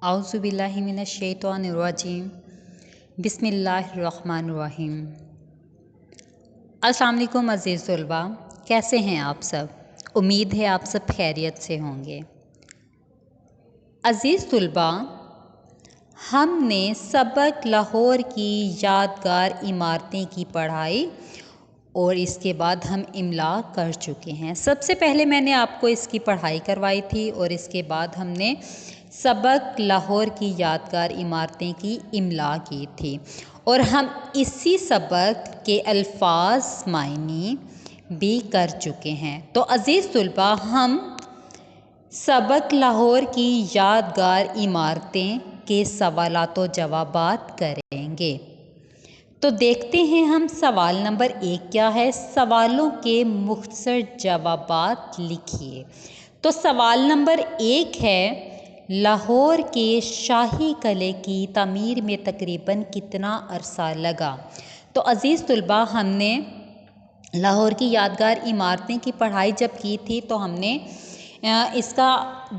औज़ुबिल्लाहिमिनश्शैतानिर्रजीम बिस्मिल्लाहिर्रहमानिर्रहीम। अस्सलाम वालेकुम अज़ीज़ तलबा, कैसे हैं आप सब? उम्मीद है आप सब खैरियत से होंगे। अज़ीज़ तलबा, हमने सबक लाहौर की यादगार इमारतें की पढ़ाई और इसके बाद हम इमला कर चुके हैं। सबसे पहले मैंने आपको इसकी पढ़ाई करवाई थी और इसके बाद हमने सबक लाहौर की यादगार इमारतें की इमला की थी और हम इसी सबक के अल्फाज मायने भी कर चुके हैं। तो अज़ीज़ तलबा, हम सबक लाहौर की यादगार इमारतें के सवालात व जवाबात करेंगे। तो देखते हैं हम सवाल नंबर 1 क्या है। सवालों के मुख्तसर जवाबात लिखिए। तो सवाल नंबर 1 है, लाहौर के शाही किले की तमीर में तकरीबन कितना अरसा लगा? तो अज़ीज़ तलबा, हमने लाहौर की यादगार इमारतें की पढ़ाई जब की थी तो हमने इसका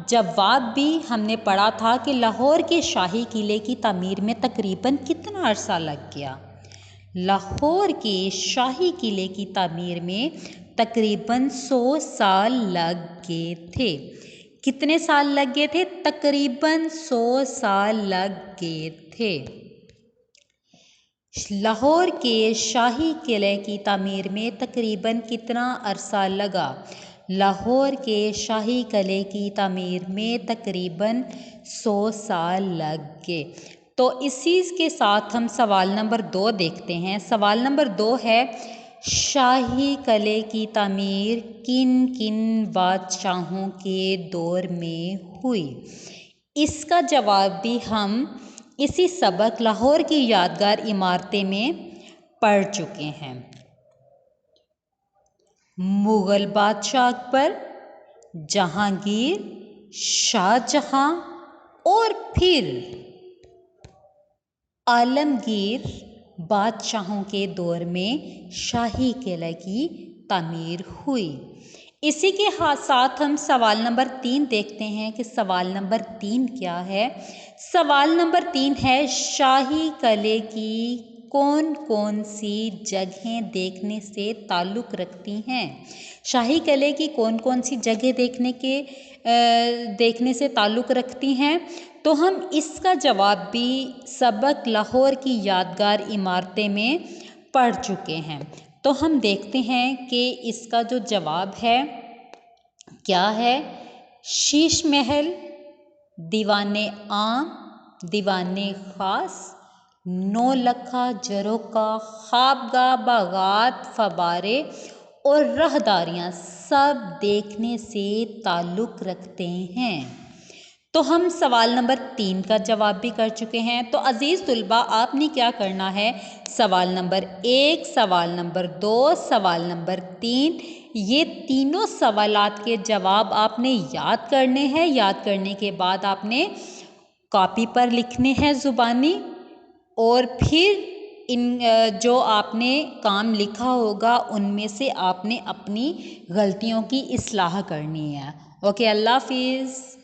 जवाब भी हमने पढ़ा था कि लाहौर के शाही किले की तमीर में तकरीबन कितना अरसा लग गया। लाहौर के शाही किले की तामीर में तकरीबन 100 साल लग गए थे। कितने साल लग गए थे? तकरीबन 100 साल लग गए थे। लाहौर के शाही किले की तामीर में तकरीबन कितना अरसा लगा? लाहौर के शाही किले की तामीर में तकरीबन 100 साल लग गए। तो इसी के साथ हम सवाल नंबर 2 देखते हैं। सवाल नंबर 2 है, शाही किले की तामीर किन किन बादशाहों के दौर में हुई? इसका जवाब भी हम इसी सबक लाहौर की यादगार इमारतें में पढ़ चुके हैं। मुग़ल बादशाह अकबर, जहांगीर, शाहजहां और फिर आलमगीर बादशाहों के दौर में शाही किले की तामीर हुई। इसी के साथ हम सवाल नंबर 3 देखते हैं कि सवाल नंबर 3 क्या है। सवाल नंबर 3 है, शाही किले की कौन कौन सी जगहें देखने से ताल्लुक़ रखती हैं? शाही किले की कौन कौन सी जगह देखने से ताल्लुक़ रखती हैं? तो हम इसका जवाब भी सबक लाहौर की यादगार इमारतें में पढ़ चुके हैं। तो हम देखते हैं कि इसका जो जवाब है क्या है। शीश महल, दीवाने आम, दीवाने ख़ास, नौलखा, झरोखा, ख्वाबगाह, बागात, फव्वारे और राहदारियाँ सब देखने से ताल्लुक़ रखते हैं। तो हम सवाल नंबर 3 का जवाब भी कर चुके हैं। तो अज़ीज़ तलबा, आपने क्या करना है, सवाल नंबर 1, सवाल नंबर 2, सवाल नंबर 3, ये तीनों सवालात के जवाब आपने याद करने हैं। याद करने के बाद आपने कॉपी पर लिखने हैं ज़ुबानी, और फिर इन जो आपने काम लिखा होगा उनमें से आपने अपनी गलतियों की इस्लाह करनी है। ओके, अल्लाह हाफ़िज़।